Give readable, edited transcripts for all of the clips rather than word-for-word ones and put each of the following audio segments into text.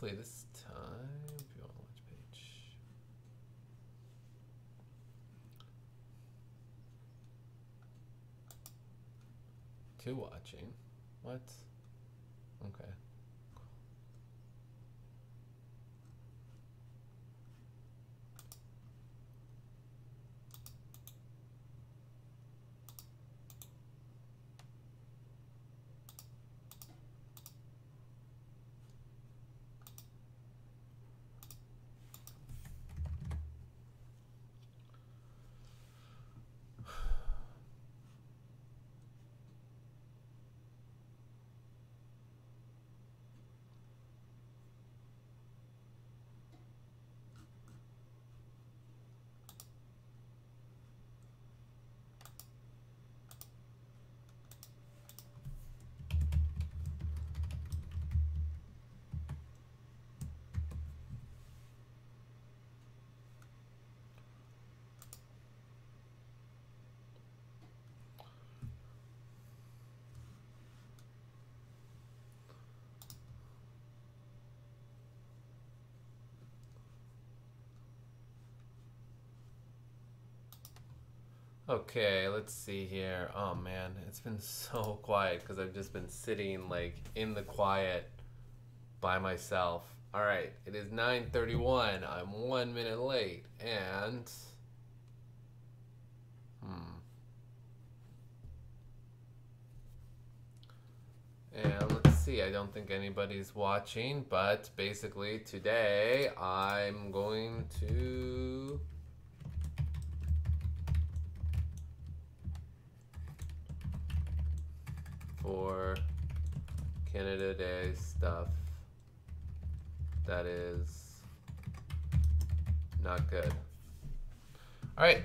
hopefully this time, if you want to watch page. Two watching. What? Okay. Okay, let's see here. Oh man, it's been so quiet because I've just been sitting like in the quiet by myself. All right, it is 9:31. I'm 1 minute late, and and let's see. I don't think anybody's watching, but basically today I'm going to for Canada Day stuff that is not good. All right.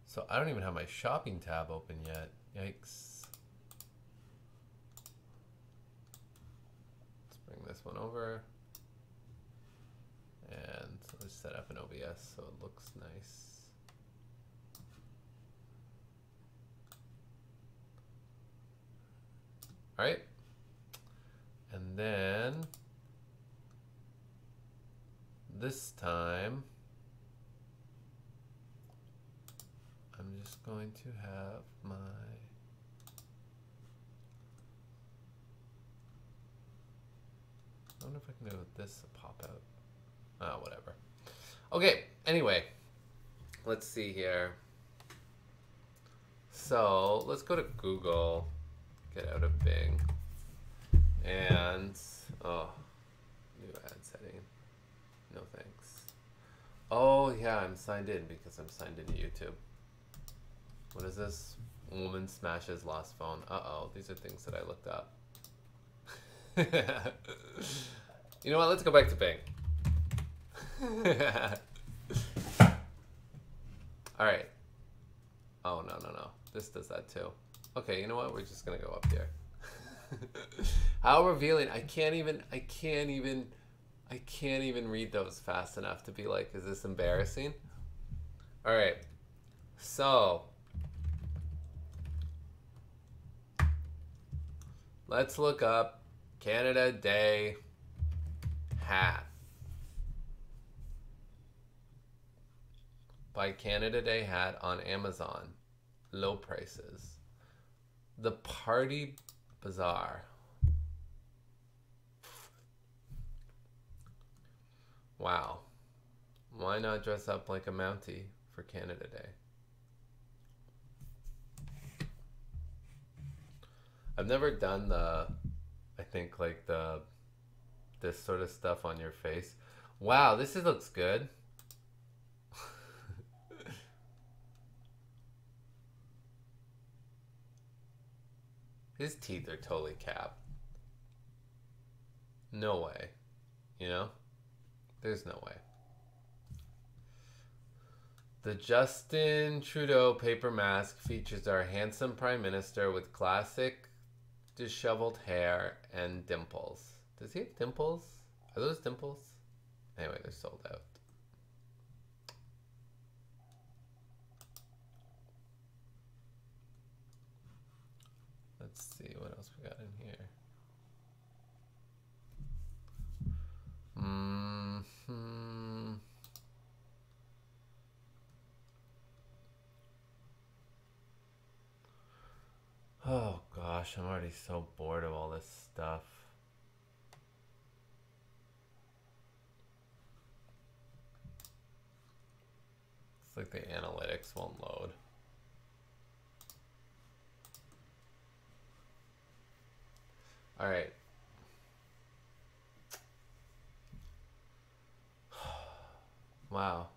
So I don't even have my shopping tab open yet. Yikes. Let's bring this one over. And let's set up an OBS so it looks nice. All right. And then this time I'm just going to have my I wonder if I can do with this a pop out. Oh, whatever. Okay, anyway, let's see here. So let's go to Google, get out of Bing, and new ad setting. No thanks. Oh yeah, I'm signed in because I'm signed into YouTube. What is this? Woman smashes lost phone. Uh-oh, these are things that I looked up. You know what? Let's go back to Bing. All right. Oh, no. This does that too. Okay, you know what? We're just going to go up here. How revealing. I can't even read those fast enough to be like, is this embarrassing? All right. So, let's look up Canada Day hat. Buy Canada Day hat on Amazon. Low prices. The Party Bazaar. Wow. Why not dress up like a Mountie for Canada Day? I've never done I think like this sort of stuff on your face. Wow, looks good. His teeth are totally capped. No way. You know? There's no way. The Justin Trudeau paper mask features our handsome prime minister with classic disheveled hair and dimples. Does he have dimples? Are those dimples? Anyway, they're sold out. Let's see what else we got in here. Oh gosh, I'm already so bored of all this stuff. It's like the analytics won't load. All right. Wow.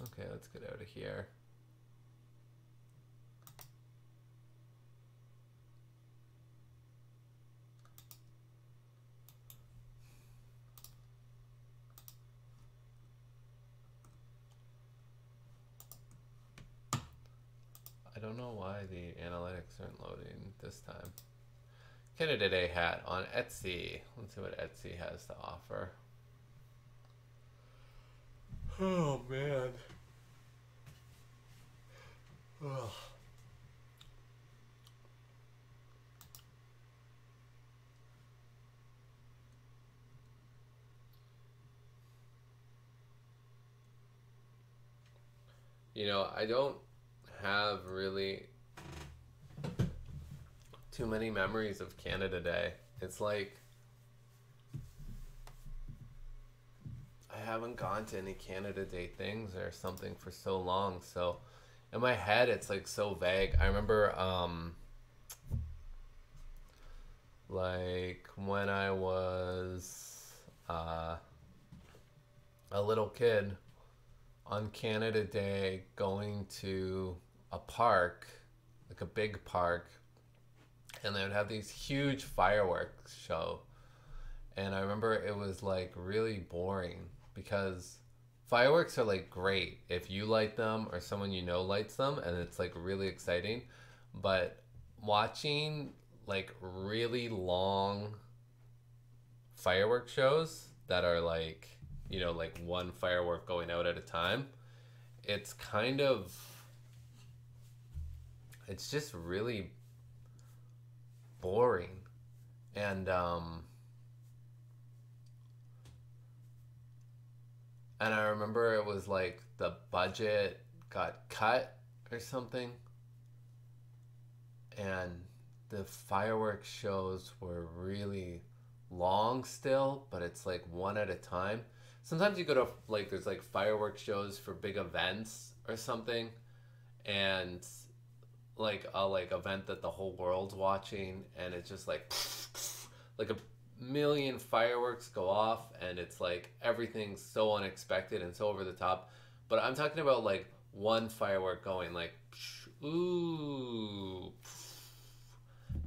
Okay, let's get out of here. I don't know why the analytics aren't loading this time. Canada Day hat on Etsy. Let's see what Etsy has to offer. Oh man. Ugh. You know, I don't have really too many memories of Canada Day. It's like I haven't gone to any Canada Day things or something for so long. So in my head, it's like so vague. I remember like when I was a little kid on Canada Day going to a park, like a big park, and they would have these huge fireworks show. And I remember it was like really boring because fireworks are like great if you light them or someone you know lights them, and it's like really exciting. But watching like really long firework shows that are like, you know, like one firework going out at a time, it's kind of, it's just really boring. And I remember it was like the budget got cut or something, and the fireworks shows were really long still, but it's like one at a time. Sometimes you go to like there's like fireworks shows for big events or something, and like a like event that the whole world's watching, and it's just like a million fireworks go off, and it's like everything's so unexpected and so over the top. But I'm talking about like one firework going like ooh,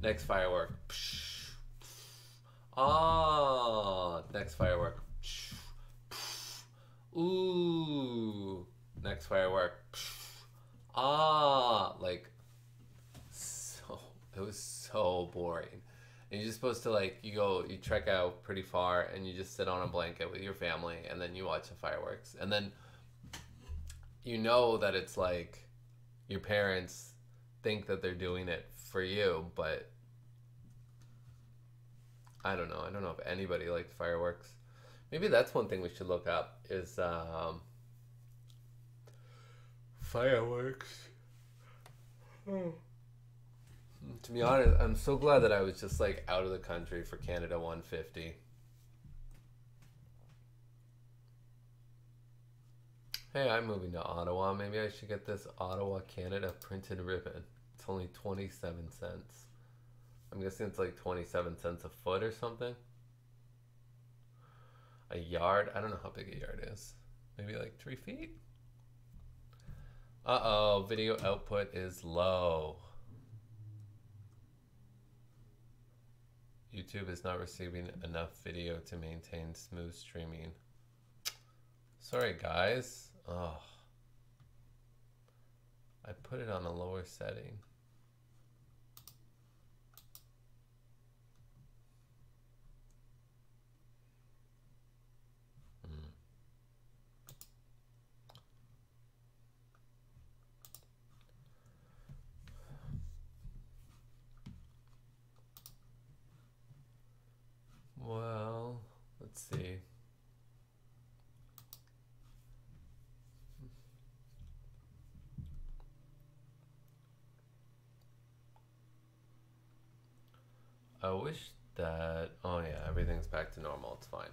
next firework, ah, next firework, ooh, next firework, ah, like so it was so boring. And you're just supposed to like you trek out pretty far and you just sit on a blanket with your family and then you watch the fireworks. And then you know that it's like your parents think that they're doing it for you, but I don't know. I don't know if anybody liked fireworks. Maybe that's one thing we should look up is fireworks. Oh. To be honest, I'm so glad that I was just like out of the country for Canada 150. Hey, I'm moving to Ottawa. Maybe I should get this Ottawa, Canada printed ribbon. It's only 27 cents. I'm guessing it's like 27 cents a foot or something. A yard? I don't know how big a yard is. Maybe like 3 feet? Uh-oh, video output is low. YouTube is not receiving enough video to maintain smooth streaming. Sorry, guys. Oh. I put it on a lower setting. I wish that... Oh yeah, everything's back to normal. It's fine.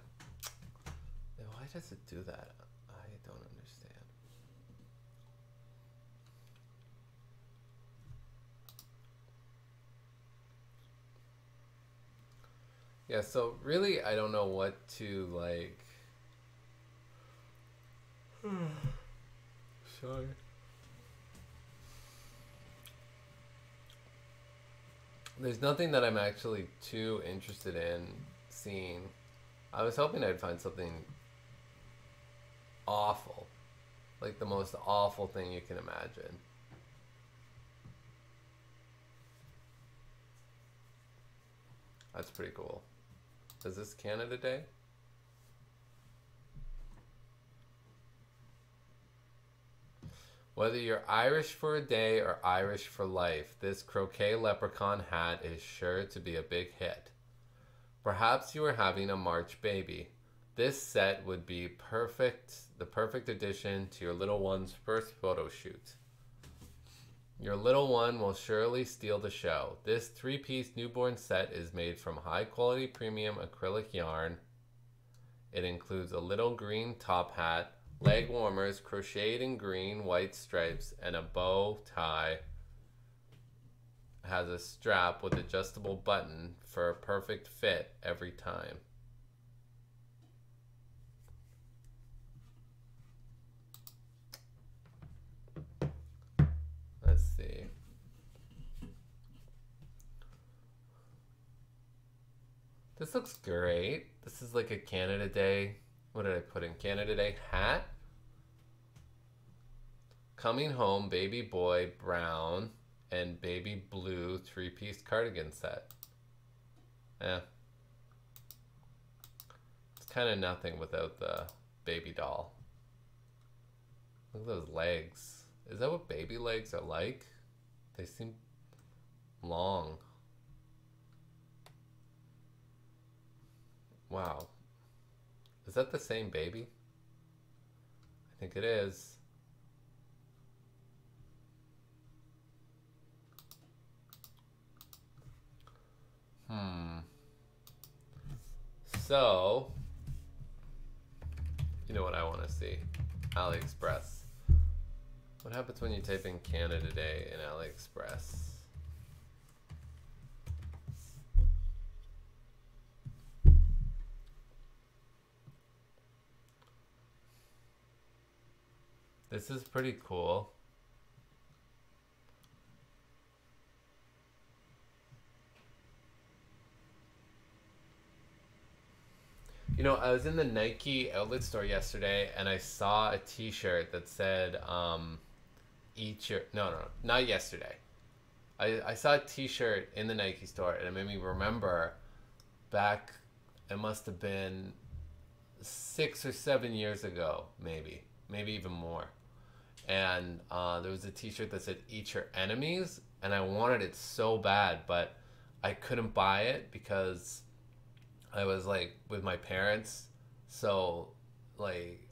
Why does it do that? I don't understand. Yeah, so really I don't know what to like... Sorry. There's nothing that I'm actually too interested in seeing. I was hoping I'd find something awful. Like the most awful thing you can imagine. That's pretty cool. Is this Canada Day? Whether you're Irish for a day or Irish for life, this croquet leprechaun hat is sure to be a big hit. Perhaps you are having a March baby. This set would be the perfect addition to your little one's first photo shoot. Your little one will surely steal the show. This 3-piece newborn set is made from high-quality premium acrylic yarn. It includes a little green top hat, leg warmers crocheted in green, white stripes, and a bow tie. It has a strap with adjustable button for a perfect fit every time. Let's see. This looks great. This is like a Canada Day. What did I put in? Canada Day hat. Coming home, baby boy brown and baby blue 3-piece cardigan set. Yeah. It's kind of nothing without the baby doll. Look at those legs. Is that what baby legs are like? They seem long. Wow. Is that the same baby? I think it is. So, you know what I want to see? AliExpress. What happens when you type in Canada Day in AliExpress? This is pretty cool. You know, I was in the Nike outlet store yesterday and I saw a t-shirt that said, eat your... No, not yesterday. I saw a t-shirt in the Nike store and it made me remember back, it must have been 6 or 7 years ago, maybe even more. And there was a t-shirt that said, eat your enemies. And I wanted it so bad, but I couldn't buy it because I was like with my parents, so like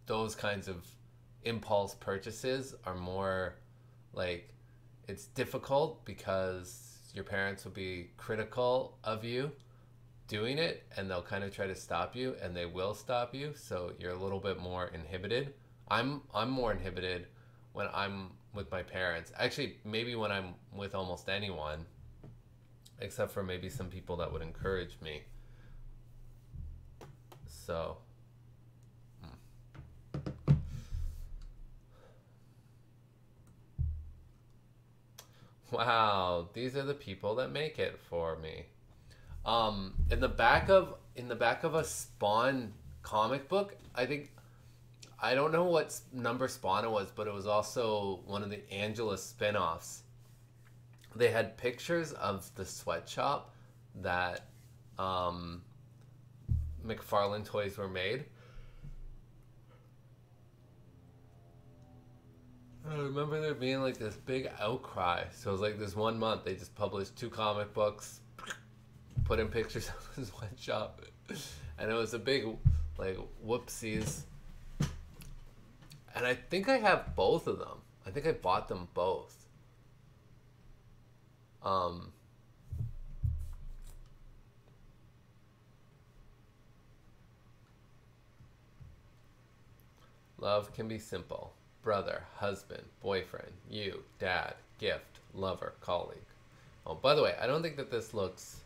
those kinds of impulse purchases are more like, it's difficult because your parents will be critical of you doing it and they'll kind of try to stop you and they will stop you, so you're a little bit more inhibited. I'm more inhibited when I'm with my parents. Actually, maybe when I'm with almost anyone, except for maybe some people that would encourage me. So, wow, these are the people that make it for me. In the back of a Spawn comic book, I don't know what number Spawn it was, but it was also one of the Angela spin-offs. They had pictures of the sweatshop that McFarlane toys were made. I remember there being like this big outcry. So it was like this one month they just published 2 comic books, put in pictures of the sweatshop, and it was a big like whoopsies. And I think I have both of them. I think I bought them both. Love can be simple. Brother, husband, boyfriend, you, dad, gift, lover, colleague. Oh, by the way, I don't think that this looks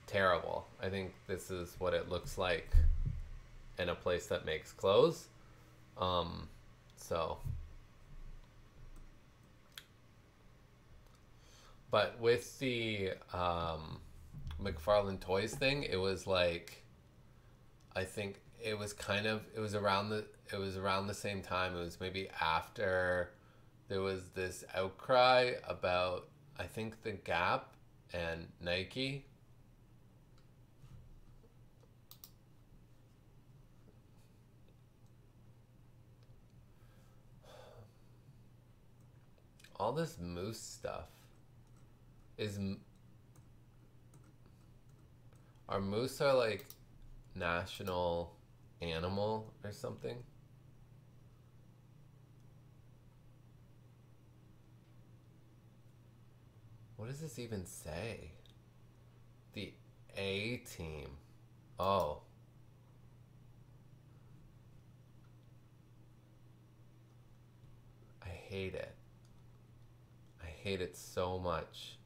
terrible. I think this is what it looks like in a place that makes clothes. So, but with the McFarlane Toys thing, it was like, I think it was around the same time. It was maybe after there was this outcry about, I think, the Gap and Nike. All this moose stuff is, our moose are like national animal or something. What does this even say? The A team. Oh. I hate it. I hate it so much.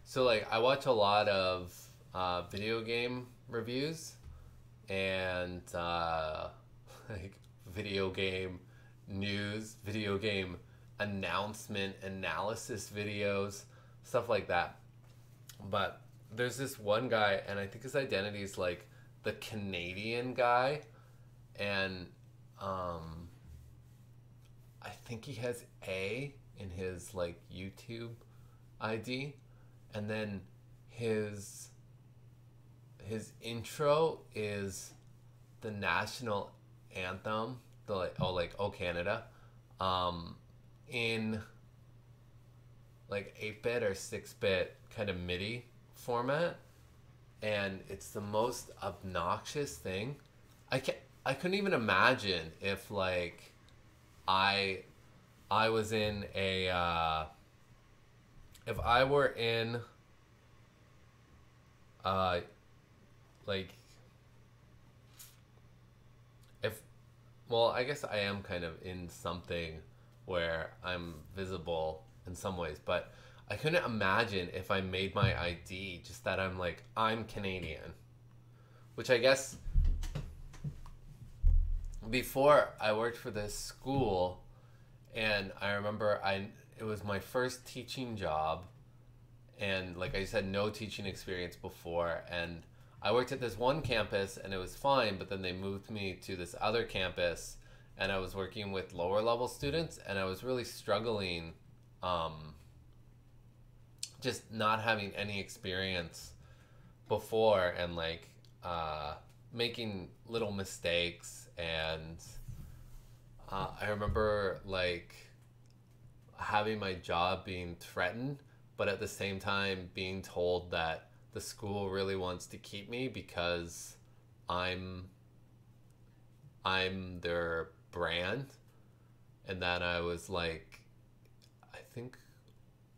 So like I watch a lot of video game reviews and like video game news, video game announcement analysis videos, stuff like that. But there's this one guy, and I think his identity is like the Canadian guy, and I think he has A in his like YouTube ID, and then his intro is the national anthem, the like "Oh Canada," in like 8-bit or 6-bit kind of MIDI format, and it's the most obnoxious thing. I couldn't even imagine if like I was in a if I were in like if well, I guess I am kind of in something where I'm visible in some ways, but I couldn't imagine if I made my ID just that I'm Canadian, which I guess before I worked for this school, and I remember it was my first teaching job, and like I said, no teaching experience before, and I worked at this one campus and it was fine, but then they moved me to this other campus and I was working with lower level students, and I was really struggling, just not having any experience before, and making little mistakes. And I remember like having my job being threatened, but at the same time being told that the school really wants to keep me because I'm their brand, and that I was like, I think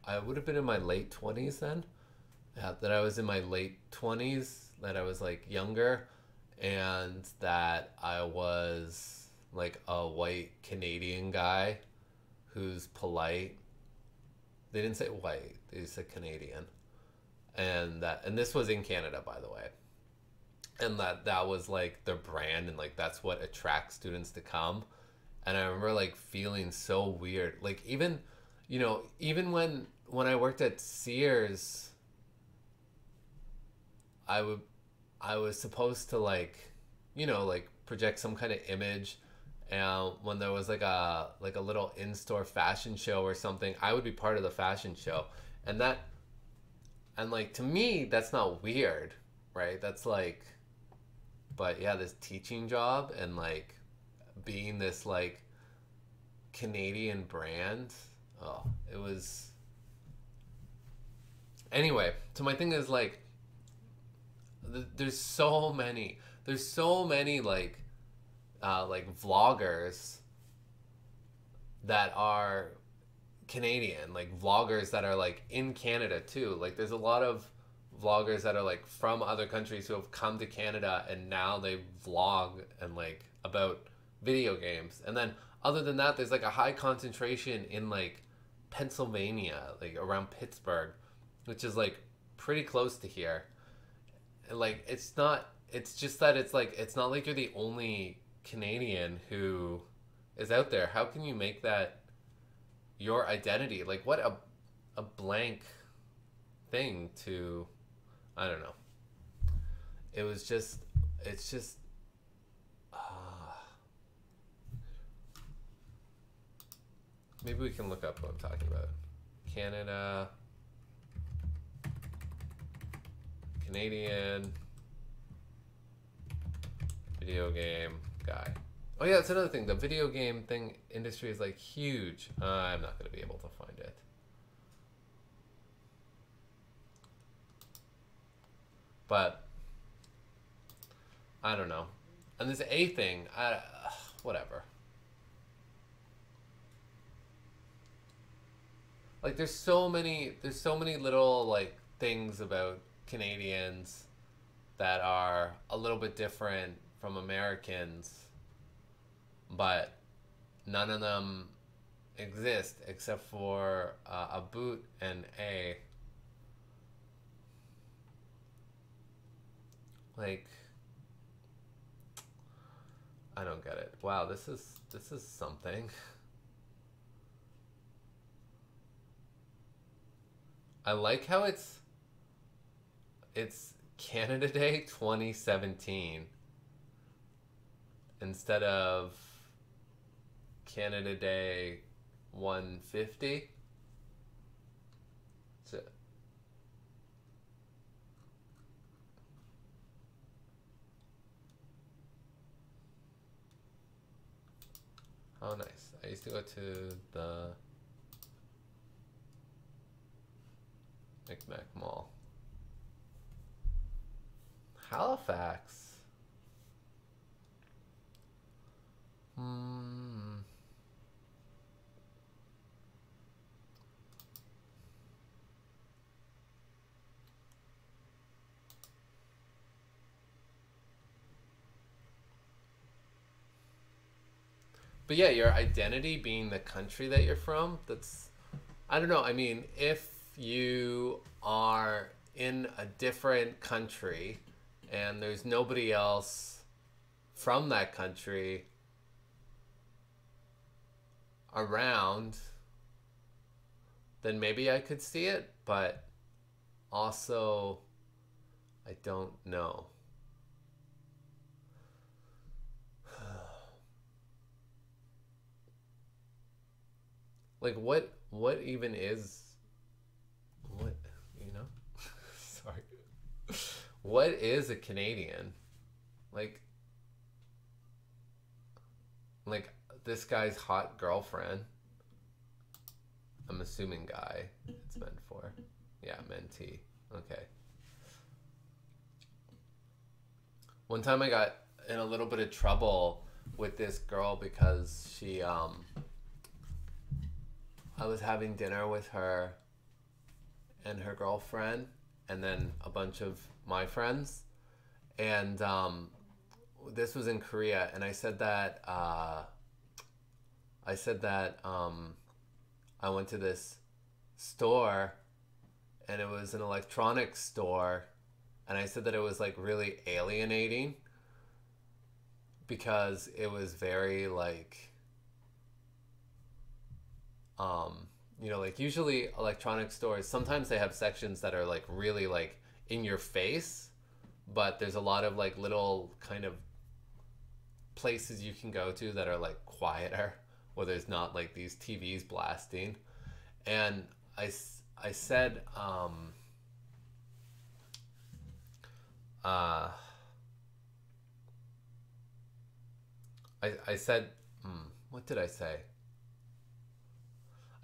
I would have been in my late 20s then. Yeah, that I was in my late 20s, that I was like younger, and that I was like a white Canadian guy who's polite. They didn't say white, they said Canadian. And this was in Canada, by the way. And that was like their brand, and like that's what attracts students to come. And I remember like feeling so weird. Like even even when I worked at Sears, I was supposed to like project some kind of image, and when there was like a little in-store fashion show or something, I would be part of the fashion show. And like to me that's not weird, right? That's like, but yeah, this teaching job and like being this like Canadian brand, oh, it was. Anyway, so my thing is like, there's so many like vloggers that are Canadian, like vloggers that are like in Canada too. Like there's a lot of vloggers that are like from other countries who have come to Canada and now they vlog and like about video games. And then other than that, there's like a high concentration in like Pennsylvania, like around Pittsburgh, which is like pretty close to here. And like it's just that it's like it's not like you're the only Canadian who is out there. How can you make that your identity? Like what a blank thing to, I don't know. It was just, it's just, maybe we can look up what I'm talking about. Canada, Canadian video game guy. Oh yeah, that's another thing. The video game thing industry is like huge. I'm not going to be able to find it. But I don't know. And this A thing, whatever. Like there's so many little like things about Canadians that are a little bit different from Americans, but none of them exist except for a boot and A. Like, I don't get it. Wow, this is something. I like how it's Canada Day 2017 instead of Canada Day 150. So, oh, nice. I used to go to the Micmac Mall. Halifax. But yeah, your identity being the country that you're from, that's, I don't know. I mean, if you are in a different country and there's nobody else from that country around, then maybe I could see it, but also I don't know. Like what even is what, you know? Sorry. What is a Canadian? Like this guy's hot girlfriend. I'm assuming guy it's meant for. Yeah, mentee. Okay. One time I got in a little bit of trouble with this girl because she I was having dinner with her and her girlfriend and then a bunch of my friends, and this was in Korea, and I said that I went to this store and it was an electronics store, and I said that it was like really alienating because it was very like you know, like usually electronic stores, sometimes they have sections that are like really like in your face, but there's a lot of like little kind of places you can go to that are like quieter, where there's not like these TVs blasting. And I said I said what did I say?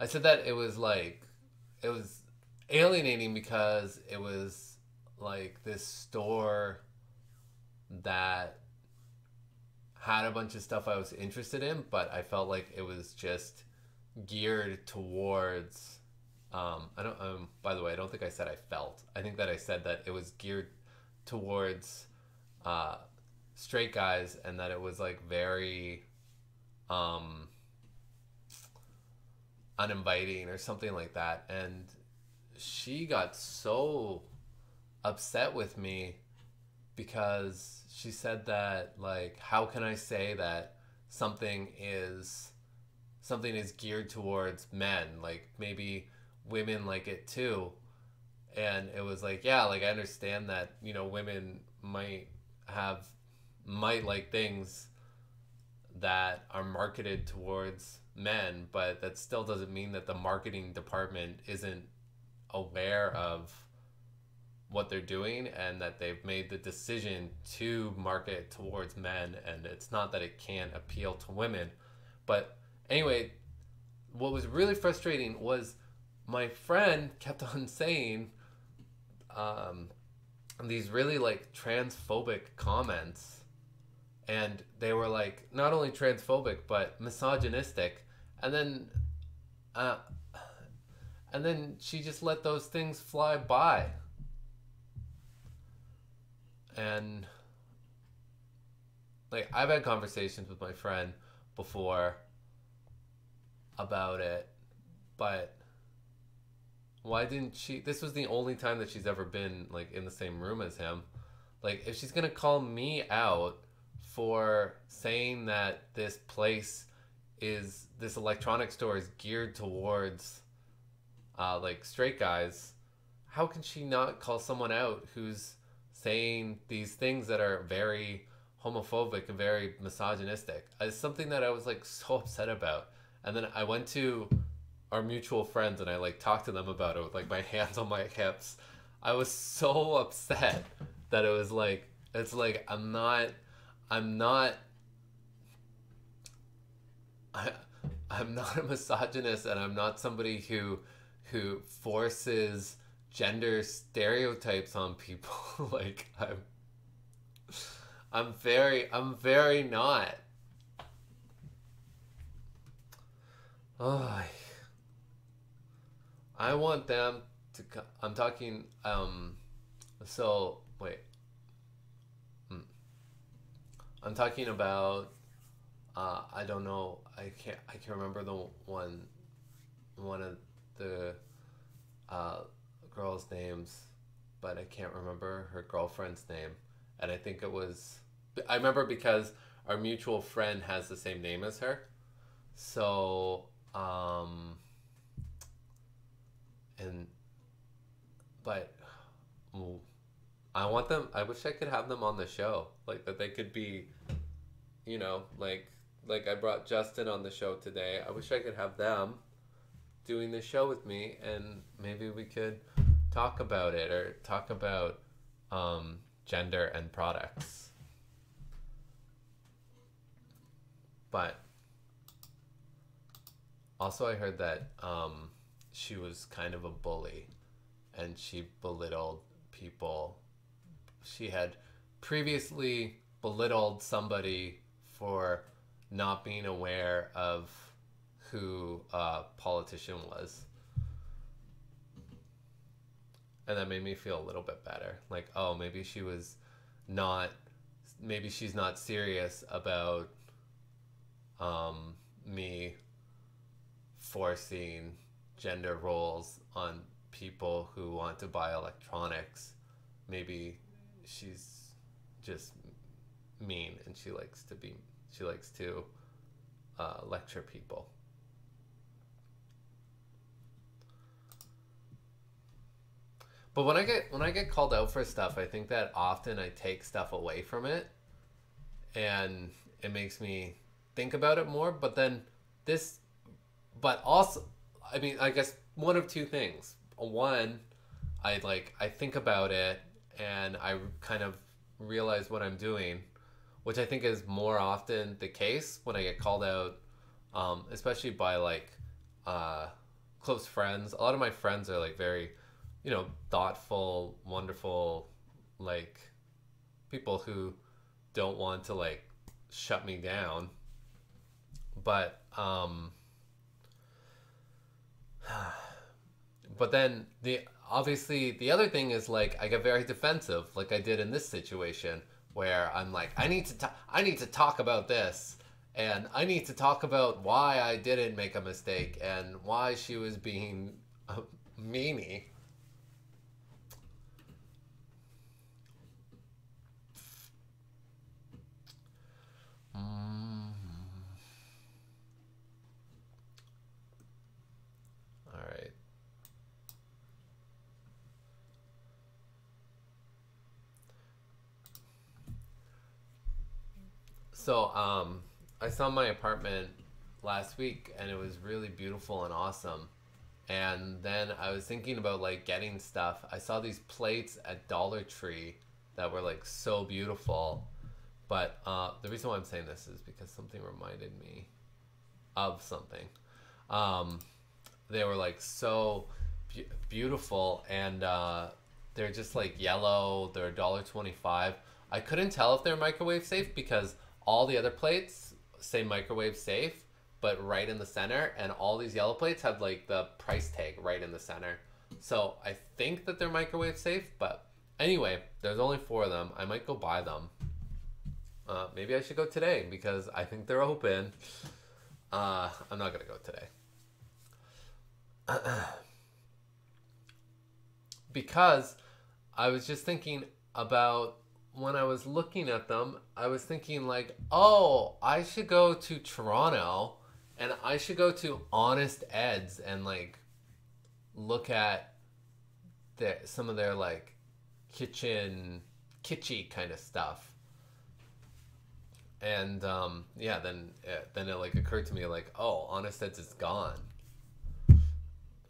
I said that it was like, it was alienating because it was like this store that had a bunch of stuff I was interested in, but I felt like it was just geared towards I don't. By the way, I don't think I said I felt. I think that I said that it was geared towards uh, straight guys, and that it was like very um, uninviting or something like that. And she got so upset with me because she said that, like, how can I say that something is something is geared towards men, like maybe women like it too. And it was like, yeah, like I understand that, women have might like things that are marketed towards men, but that still doesn't mean that the marketing department isn't aware of what they're doing, and that they've made the decision to market towards men, and it's not that it can't appeal to women. But anyway, what was really frustrating was my friend kept on saying um, these really like transphobic comments, and they were like not only transphobic but misogynistic, and then uh, she just let those things fly by. And like I've had conversations with my friend before about it, but why didn't she? This was the only time that she's ever been like in the same room as him. Like if she's gonna call me out for saying that this electronic store is geared towards like straight guys, how can she not call someone out who's saying these things that are very homophobic and very misogynistic? It's something that I was like so upset about. And then I went to our mutual friends and I like talked to them about it with like my hands on my hips. I was so upset that it was like, it's like I'm not I, I'm not a misogynist, and I'm not somebody who forces gender stereotypes on people. Like I'm very not. Oh, I want them to. I'm talking. So wait. I'm talking about. I don't know. I can't. I can remember the one of the uh, girls' names, but I can't remember her girlfriend's name. And I think it was. I remember because our mutual friend has the same name as her. So, and but I want them. I wish I could have them on the show, like that they could be, like I brought Justin on the show today. I wish I could have them doing the show with me, and maybe we could talk about it or talk about gender and products. But also, I heard that she was kind of a bully, and she belittled people. She had previously belittled somebody for not being aware of who a politician was. And that made me feel a little bit better. Like, oh, not, maybe she's not serious about me forcing gender roles on people who want to buy electronics. Maybe she's just mean, and she likes to lecture people. But when I get called out for stuff, I think that often I take stuff away from it, and it makes me think about it more. But also, I mean, I guess one of two things. One, I think about it and I kind of realize what I'm doing, which I think is more often the case when I get called out, especially by close friends. A lot of my friends are like very, thoughtful, wonderful, like people who don't want to like shut me down. But but then obviously the other thing is like I get very defensive, like I did in this situation, where I'm like, I need to talk about this, and I need to talk about why I didn't make a mistake and why she was being a meanie. Mm. All right. So, I saw my apartment last week and it was really beautiful and awesome. And then I was thinking about like getting stuff. I saw these plates at Dollar Tree that were like so beautiful. But the reason why I'm saying this is because something reminded me of something. Um, they were like so beautiful, and they're just like yellow. They're $1.25. I couldn't tell if they're microwave safe because all the other plates say microwave safe, but right in the center, and all these yellow plates have like the price tag right in the center. So I think that they're microwave safe, but anyway, there's only 4 of them. I might go buy them. Maybe I should go today because I think they're open. I'm not gonna go today. Because I was just thinking about when I was looking at them, I was thinking like, oh, I should go to Toronto and I should go to Honest Ed's and like look at some of their like kitschy kind of stuff. And yeah, then it like occurred to me like, oh, Honest Ed's is gone.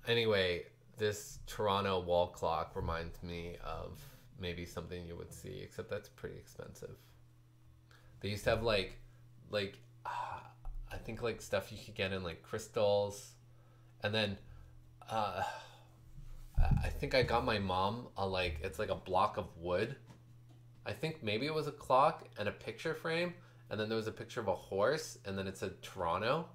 Anyway, this Toronto wall clock reminds me of maybe something you would see, except that's pretty expensive. They used to have I think like stuff you could get in like crystals, and then uh, I think I got my mom it's like a block of wood. I think maybe it was a clock and a picture frame, and then there was a picture of a horse, and then it said Toronto.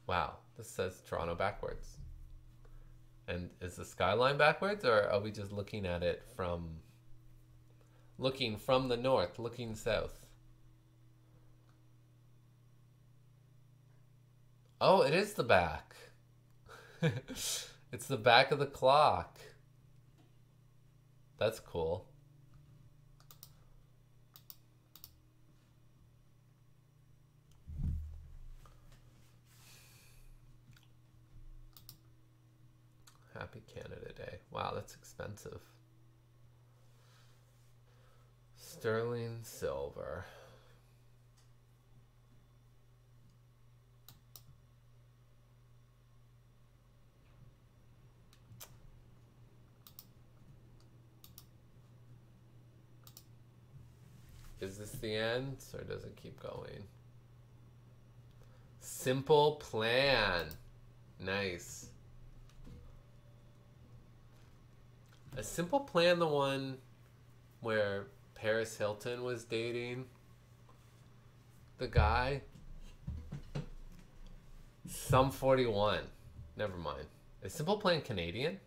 Wow, this says Toronto backwards. And is the skyline backwards, or are we just looking at it from the north, looking south? Oh, it is the back. It's the back of the clock. That's cool. Happy Canada Day. Wow, that's expensive. Sterling silver. Is this the end, or does it keep going? Simple Plan. Nice. A Simple Plan, the one where Paris Hilton was dating the guy? Sum 41. Never mind. Is Simple Plan Canadian?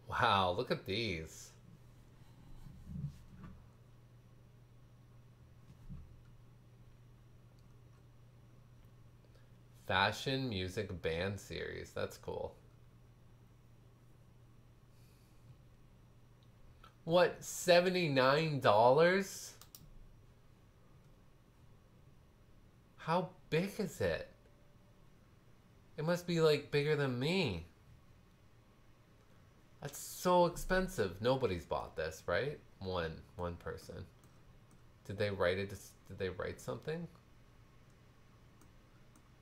Wow, look at these. Fashion music band series. That's cool. What, $79? How big is it? It must be like bigger than me. That's so expensive. Nobody's bought this, right? One person. Did they write it? Did they write something?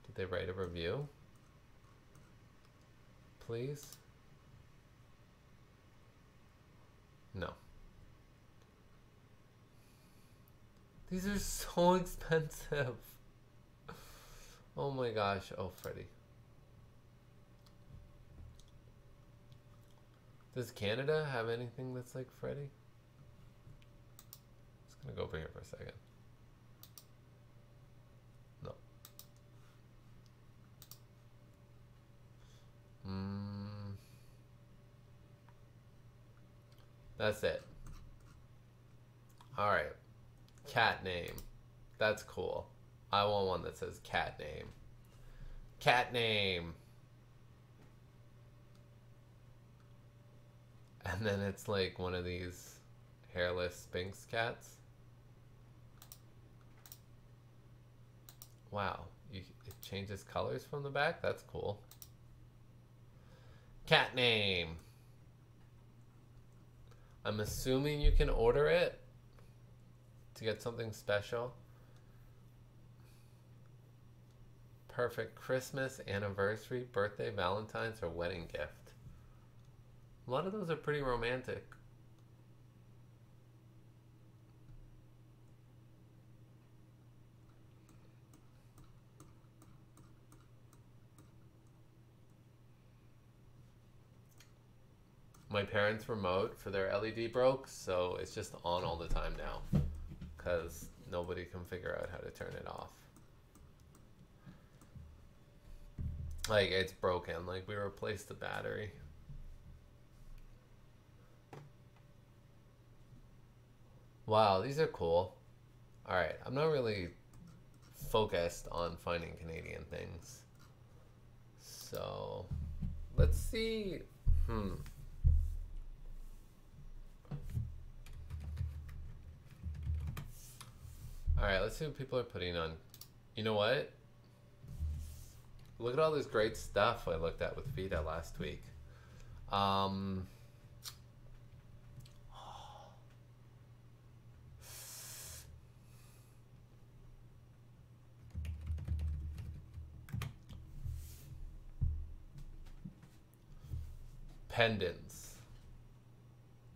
Did they write a review? Please? No. These are so expensive. Oh my gosh. Oh, Freddie. Does Canada have anything that's like Freddie? Just gonna go over here for a second. No. That's it. All right. Cat name. That's cool. I want one that says cat name. Cat name. And then it's like one of these hairless Sphynx cats. Wow. It changes colors from the back? That's cool. Cat name. I'm assuming you can order it to get something special. Perfect Christmas, anniversary, birthday, Valentine's, or wedding gift. A lot of those are pretty romantic. My parents' remote for their LED broke, so it's just on all the time now because nobody can figure out how to turn it off. Like, it's broken. Like, we replaced the battery. Wow, these are cool. Alright, I'm not really focused on finding Canadian things. So, let's see. Alright, let's see what people are putting on. You know what? Look at all this great stuff I looked at with Vita last week. Pendants.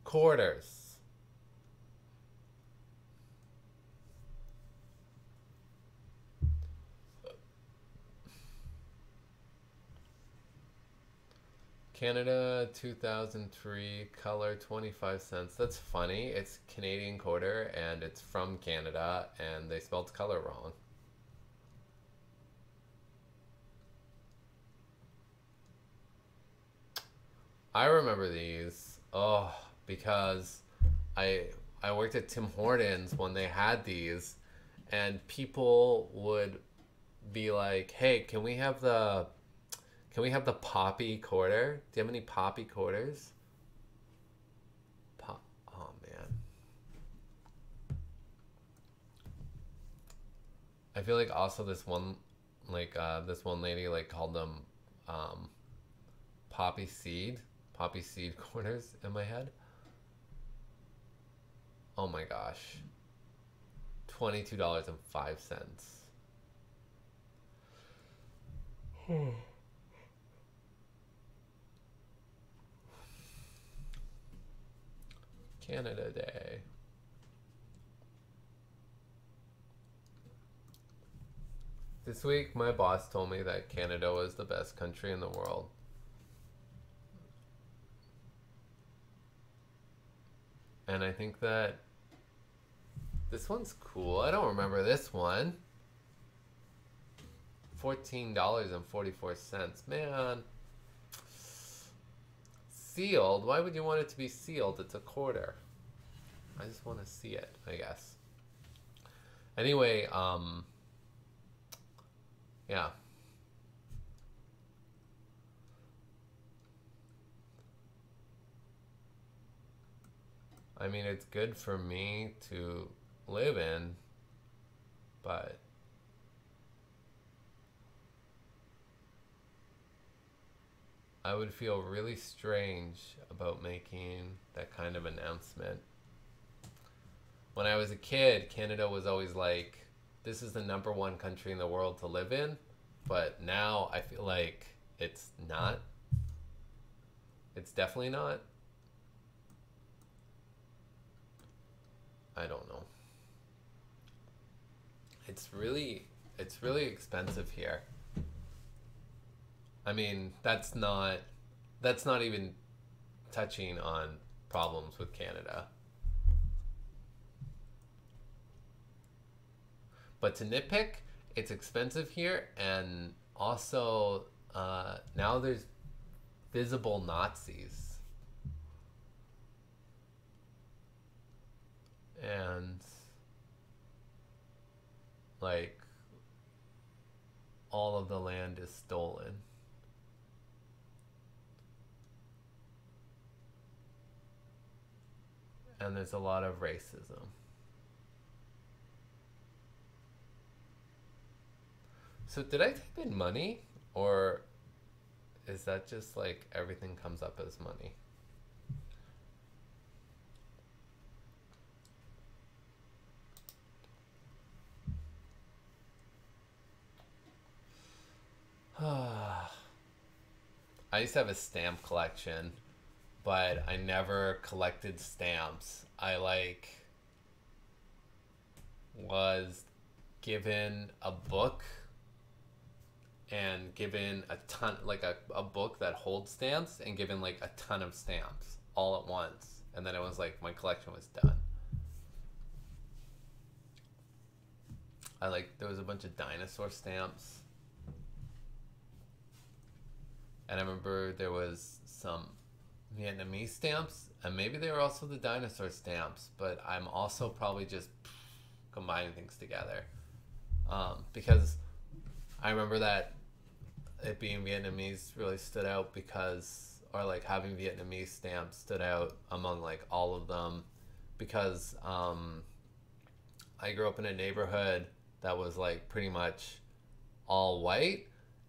Quarters. Canada 2003 color 25 cents. That's funny. It's Canadian quarter and it's from Canada and they spelled color wrong. I remember these. Oh, because I worked at Tim Hortons when they had these and people would be like, "Hey, can we have the poppy quarter? Do you have any poppy quarters?" Oh man. I feel like also this one lady like called them poppy seed quarters in my head. Oh my gosh. $22.05. Canada Day. This week, my boss told me that Canada was the best country in the world. And I think that this one's cool. I don't remember this one. $14.44. Man. Sealed? Why would you want it to be sealed? It's a quarter. I just want to see it, I guess. Anyway, yeah. I mean, it's good for me to live in, but I would feel really strange about making that kind of announcement. When I was a kid, Canada was always like, this is the #1 country in the world to live in, but now I feel like it's not. It's definitely not. I don't know. It's really expensive here. I mean, that's not even touching on problems with Canada. But to nitpick, it's expensive here, and also now there's visible Nazis. and like all of the land is stolen. And there's a lot of racism. So did I type in money, or is that just like everything comes up as money? I used to have a stamp collection, but I never collected stamps. I like was given a book and given a ton, like a book that holds stamps, and given like a ton of stamps all at once. And then it was like my collection was done. I like, there was a bunch of dinosaur stamps. And I remember there was some Vietnamese stamps, and maybe they were also the dinosaur stamps, but I'm also probably just combining things together. Because I remember that it being Vietnamese really stood out because, or like having Vietnamese stamps stood out among like all of them because I grew up in a neighborhood that was like pretty much all white,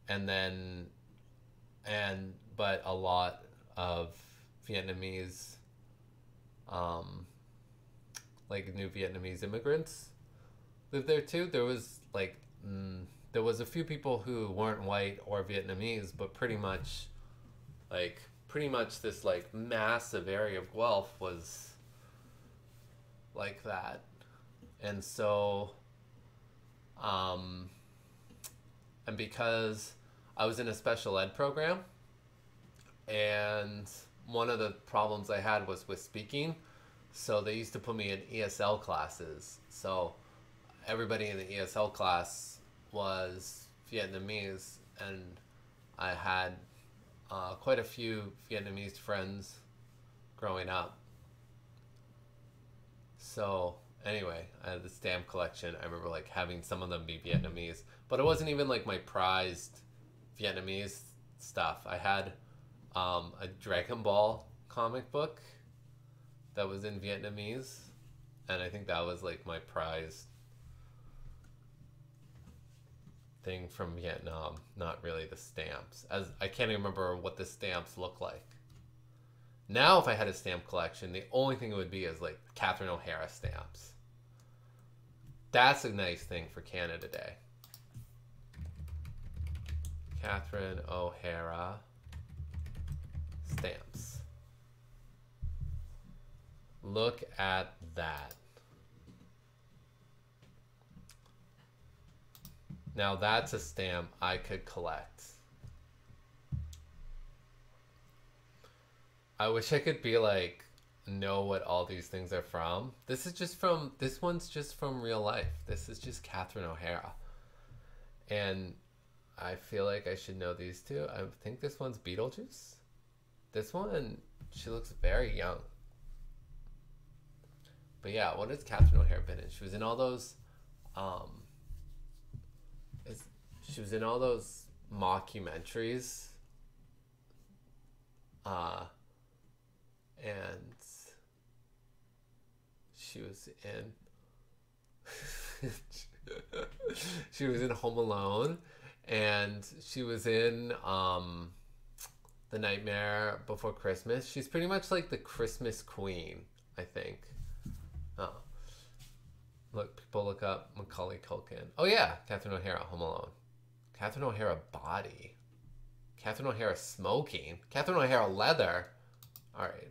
and then but a lot of Vietnamese, like new Vietnamese immigrants lived there too. There was like there was a few people who weren't white or Vietnamese, but pretty much this like massive area of Guelph was like that. And so and because I was in a special ed program, and one of the problems I had was with speaking, so they used to put me in ESL classes. So everybody in the ESL class was Vietnamese, and I had quite a few Vietnamese friends growing up. So anyway, I had the stamp collection. I remember like having some of them be Vietnamese, but it wasn't even like my prized Vietnamese stuff. I had a Dragon Ball comic book that was in Vietnamese, and I think that was like my prized thing from Vietnam, not really the stamps, as I can't even remember what the stamps look like. Now if I had a stamp collection, the only thing it would be is like Catherine O'Hara stamps. That's a nice thing for Canada Day. Catherine O'Hara stamps. Look at that. Now that's a stamp I could collect. I wish I could be like, know what all these things are from. This one's just from real life. This is just Catherine O'Hara. And I feel like I should know these two. I think this one's Beetlejuice. This one, she looks very young. But yeah, what has Catherine O'Hara been in? She was in all those, she was in all those mockumentaries. And she was in she was in Home Alone, and she was in The Nightmare Before Christmas. She's pretty much like the Christmas queen, I think. Oh, look, people look up Macaulay Culkin. Oh yeah, Catherine O'Hara, Home Alone. Catherine O'Hara body. Catherine O'Hara smoking. Catherine O'Hara leather. All right.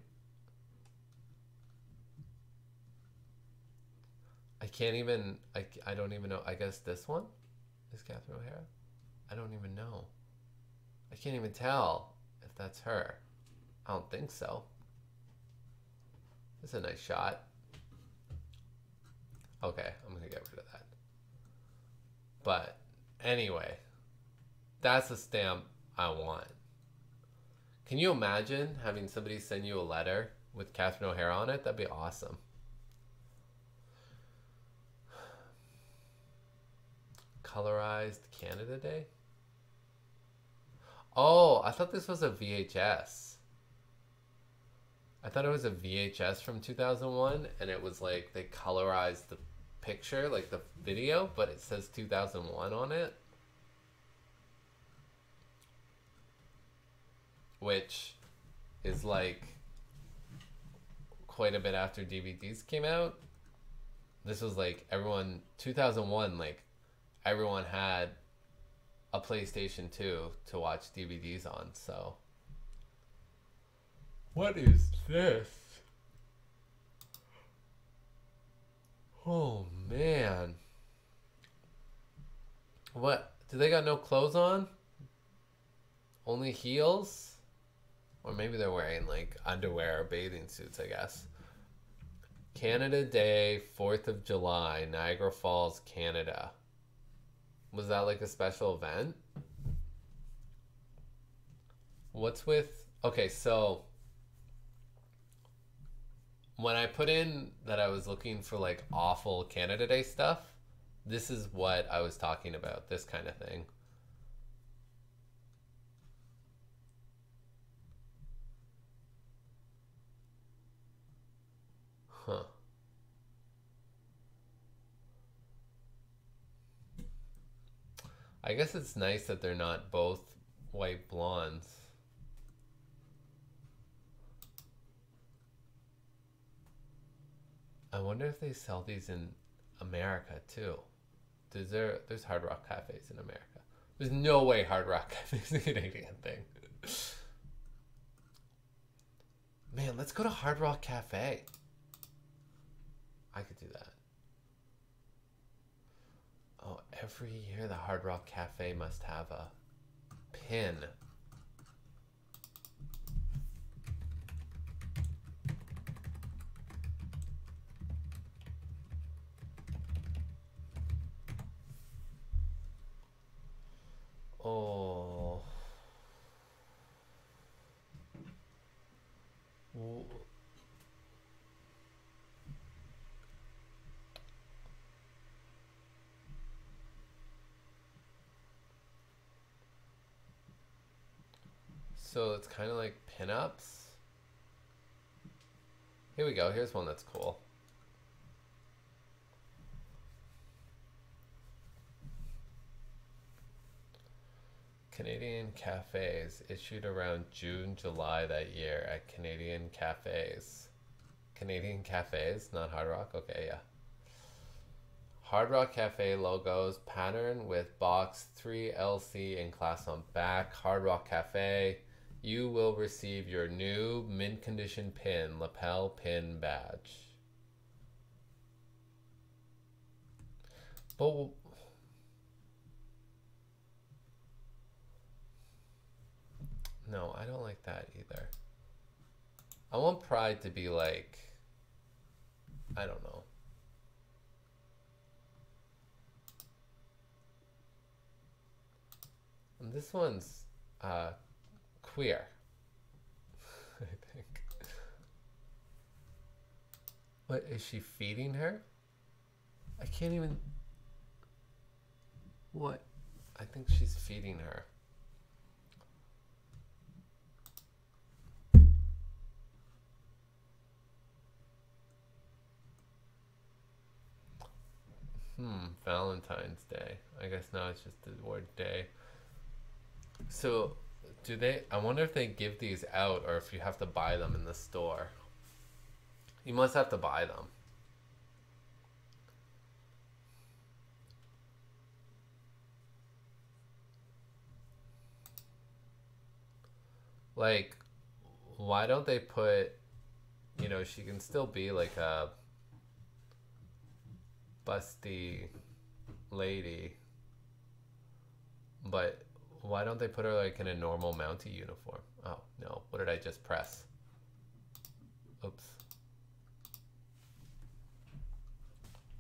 I don't even know. I guess this one is Catherine O'Hara. I don't even know. I can't even tell if that's her. I don't think so. It's a nice shot. Okay, I'm gonna get rid of that. But anyway, that's a stamp I want. Can you imagine having somebody send you a letter with Catherine O'Hara on it? That'd be awesome. Colorized Canada Day? Oh, I thought this was a VHS. I thought it was a VHS from 2001, and it was like they colorized the picture, like the video, but it says 2001 on it. Which is like quite a bit after DVDs came out. This was like everyone, 2001, like everyone had a PlayStation 2 to watch DVDs on, so. What is this? Oh, man. What? Do they got no clothes on? Only heels? Or maybe they're wearing like underwear or bathing suits, I guess. Canada Day, 4th of July, Niagara Falls, Canada. Was that like a special event? What's with... Okay, so... When I put in that I was looking for like awful Canada Day stuff, this is what I was talking about, this kind of thing. Huh. I guess it's nice that they're not both white blondes. I wonder if they sell these in America too. There's Hard Rock cafes in America. There's no way Hard Rock Cafe is a Canadian thing. Man, let's go to Hard Rock Cafe. I could do that. Oh, every year the Hard Rock Cafe must have a pin. Oh. So it's kind of like pinups. Here we go. Here's one that's cool. Canadian cafes issued around June, July that year at Canadian cafes. Canadian cafes, not Hard Rock? Okay, yeah. Hard Rock Cafe logos, pattern with box 3LC and class on back. Hard Rock Cafe. You will receive your new mint condition pin, lapel pin badge. But no, I don't like that either. I want Pride to be like, I don't know. And this one's queer, I think. What, is she feeding her? I can't even... What? I think she's feeding her. Valentine's Day. I guess now it's just the word day. So, do they... I wonder if they give these out or if you have to buy them in the store. You must have to buy them. Like, why don't they put... You know, she can still be like a busty lady, but why don't they put her like in a normal Mountie uniform? Oh no, what did I just press? Oops.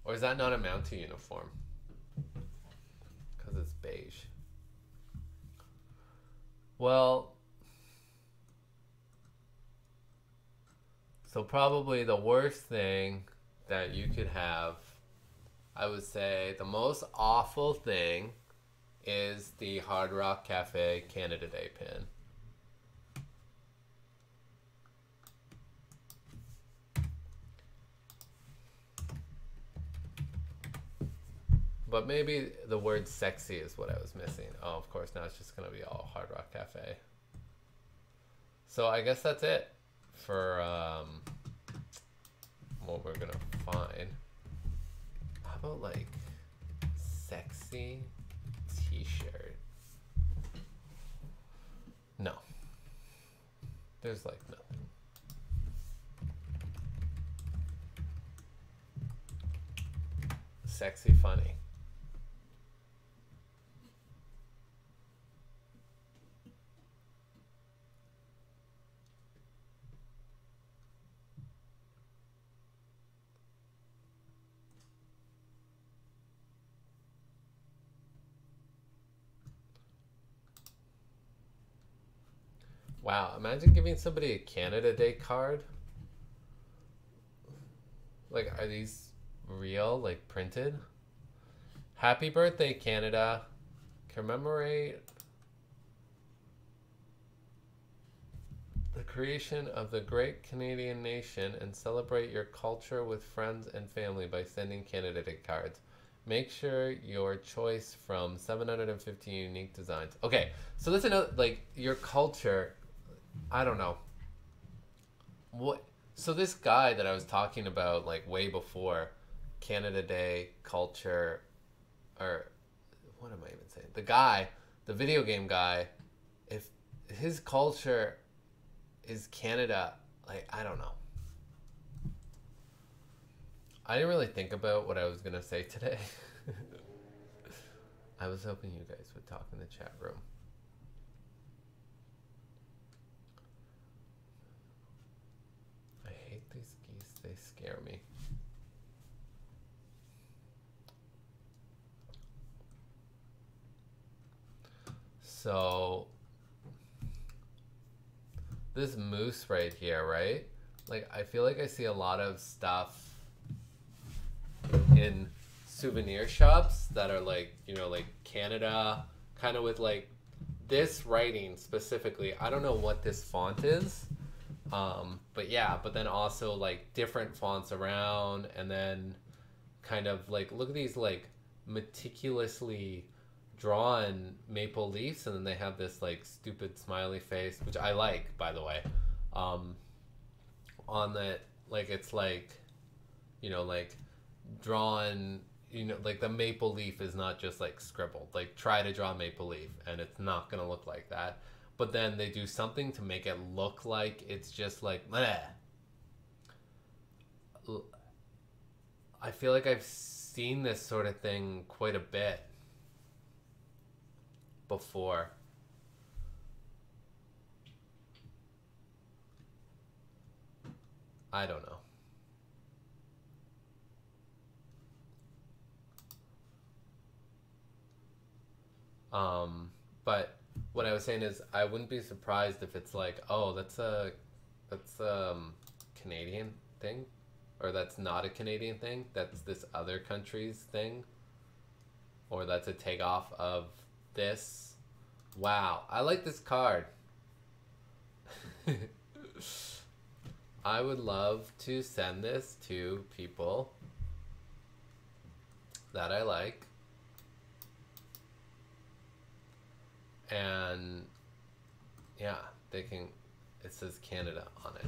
Or is that not a Mountie uniform? Because it's beige. Well, so probably the worst thing that you could have I would say the most awful thing is the Hard Rock Cafe Canada Day pin. But maybe the word sexy is what I was missing. Oh, of course, now it's just going to be all Hard Rock Cafe. So I guess that's it for what we're going to find. How about like sexy t-shirt? No. There's like nothing. Sexy funny. Wow, imagine giving somebody a Canada Day card. Like, are these real, like printed? Happy birthday, Canada. Commemorate the creation of the great Canadian nation and celebrate your culture with friends and family by sending Canada Day cards. Make sure your choice from 750 unique designs. Okay, so that's another, like, your culture. I don't know. What? So this guy that I was talking about, like way before, Canada Day culture, or what am I even saying? The guy, the video game guy, if his culture is Canada, like I don't know. I didn't really think about what I was gonna say today. I was hoping you guys would talk in the chat room. These geese, they scare me. So this moose right here, right? Like I feel like I see a lot of stuff in souvenir shops that are like, you know, like Canada, kind of with like this writing specifically. I don't know what this font is. But yeah, but then also like different fonts around, and then kind of like, look at these like meticulously drawn maple leaves, and then they have this like stupid smiley face, which I like, by the way. On the, like, it's like, you know, like drawn, you know, like the maple leaf is not just like scribbled. Like try to draw a maple leaf and it's not gonna look like that. But then they do something to make it look like it's just like, bleh. I feel like I've seen this sort of thing quite a bit before. I don't know. But what I was saying is I wouldn't be surprised if it's like, oh, that's a Canadian thing, or that's not a Canadian thing, that's this other country's thing, or that's a takeoff of this. Wow, I like this card. I would love to send this to people that I like. And yeah, they can, it says Canada on it.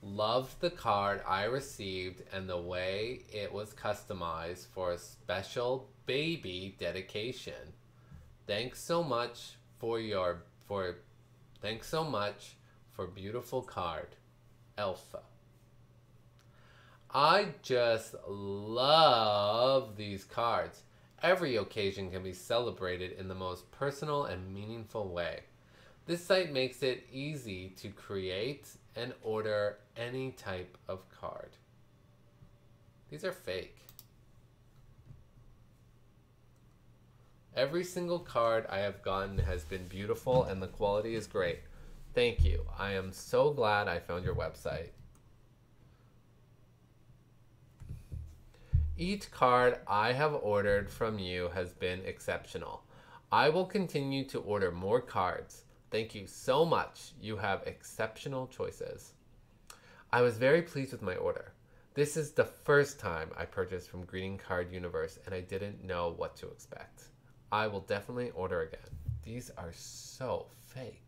Loved the card I received and the way it was customized for a special baby dedication. Thanks so much for beautiful card, Alpha. I just love these cards. Every occasion can be celebrated in the most personal and meaningful way. This site makes it easy to create and order any type of card. These are fake. Every single card I have gotten has been beautiful and the quality is great. Thank you. I am so glad I found your website. Each card I have ordered from you has been exceptional. I will continue to order more cards. Thank you so much. You have exceptional choices. I was very pleased with my order. This is the first time I purchased from Greeting Card Universe and I didn't know what to expect. I will definitely order again. These are so fake.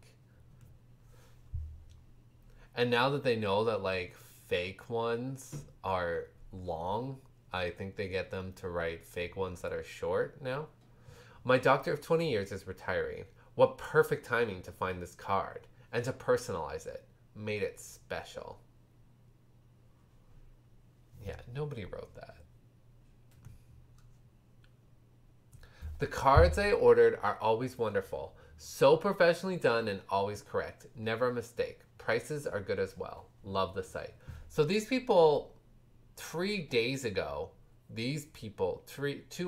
And now that they know that like fake ones are long, I think they get them to write fake ones that are short now. My doctor of 20 years is retiring. What perfect timing to find this card and to personalize it. Made it special. Yeah, nobody wrote that. The cards I ordered are always wonderful. So professionally done and always correct. Never a mistake. Prices are good as well. Love the site. So these people, 3 days ago, 2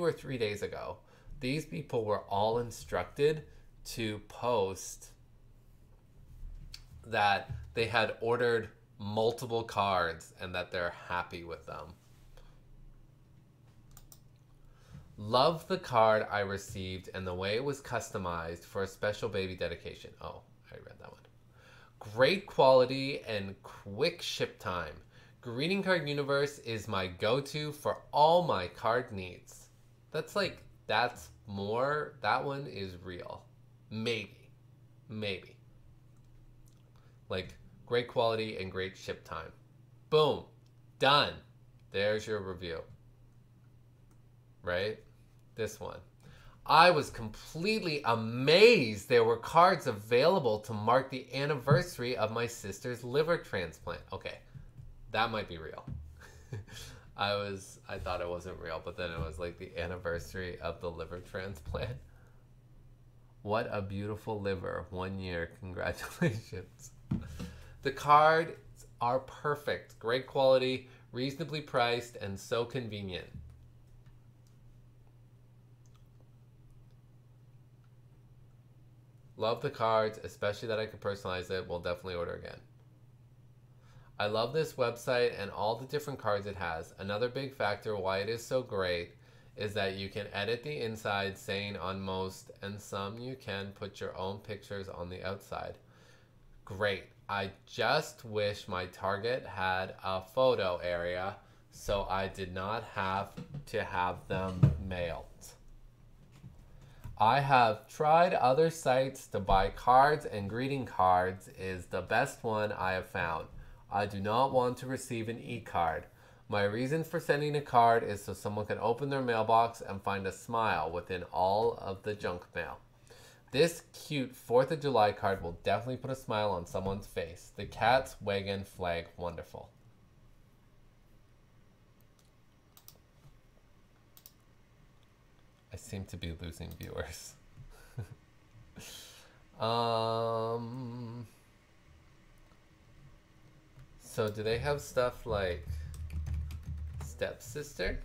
or 3 days ago, these people were all instructed to post that they had ordered multiple cards and that they're happy with them. Love the card I received and the way it was customized for a special baby dedication. Oh, I read that one. Great quality and quick ship time. Greeting Card Universe is my go-to for all my card needs. That's more. That one is real. Maybe. Like, great quality and great ship time. Boom. Done. There's your review. Right? This one. I was completely amazed there were cards available to mark the anniversary of my sister's liver transplant. Okay, that might be real. I thought it wasn't real, but then it was like the anniversary of the liver transplant. What a beautiful liver. 1 year. Congratulations. The cards are perfect. Great quality, reasonably priced, and so convenient. Love the cards, especially that I could personalize it. Will definitely order again. I love this website and all the different cards it has. Another big factor why it is so great is that you can edit the inside saying on most, and some you can put your own pictures on the outside. Great. I just wish my Target had a photo area so I did not have to have them mailed. I have tried other sites to buy cards, and greeting cards is the best one I have found. I do not want to receive an e-card. My reason for sending a card is so someone can open their mailbox and find a smile within all of the junk mail. This cute 4th of July card will definitely put a smile on someone's face. The cat's wagon flag, wonderful. I seem to be losing viewers. So do they have stuff like stepsister?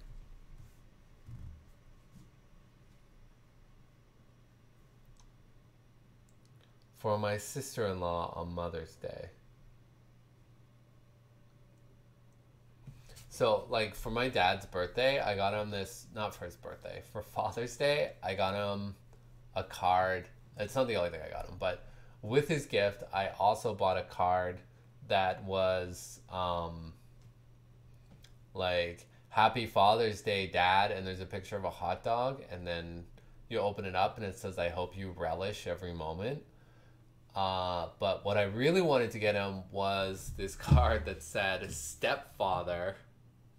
For my sister-in-law on Mother's Day. So, like, for my dad's birthday, I got him this, not for his birthday, for Father's Day, I got him a card. It's not the only thing I got him, but with his gift, I also bought a card that was, like, Happy Father's Day, Dad, and there's a picture of a hot dog, and then you open it up, and it says, I hope you relish every moment. But what I really wanted to get him was this card that said stepfather.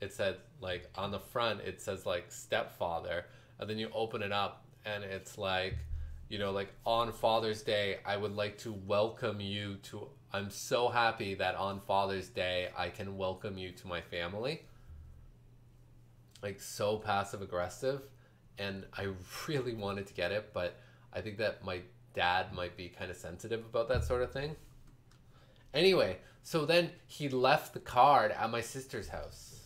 It said, like, on the front, it says, like, stepfather. And then you open it up, and it's like, you know, like, on Father's Day, I would like to welcome you to... I'm so happy that on Father's Day, I can welcome you to my family. Like, so passive-aggressive. And I really wanted to get it, but I think that my dad might be kind of sensitive about that sort of thing. Anyway, so then he left the card at my sister's house.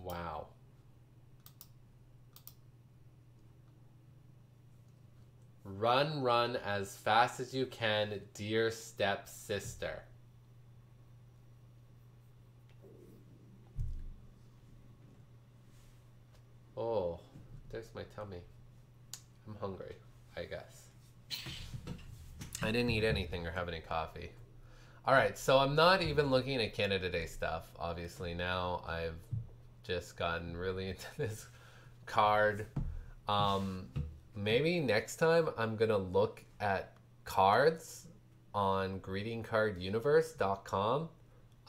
Wow. Run, run as fast as you can, dear stepsister. Oh, there's my tummy. I'm hungry, I guess. I didn't eat anything or have any coffee. All right, so I'm not even looking at Canada Day stuff. Obviously, now I've just gotten really into this card. Maybe next time I'm gonna look at cards on greetingcarduniverse.com.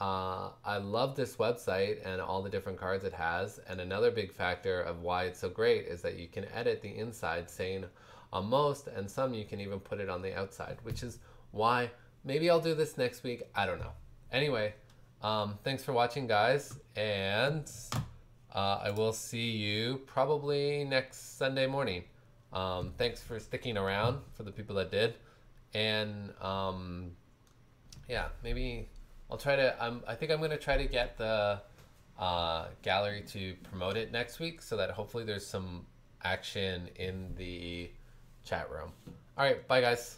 I love this website and all the different cards it has. And another big factor of why it's so great is that you can edit the inside saying on most, and some you can even put it on the outside, which is why maybe I'll do this next week. I don't know. Anyway, thanks for watching, guys. And I will see you probably next Sunday morning. Thanks for sticking around for the people that did. And yeah, maybe I'll try to, I think I'm going to try to get the gallery to promote it next week so that hopefully there's some action in the chat room. All right, bye guys.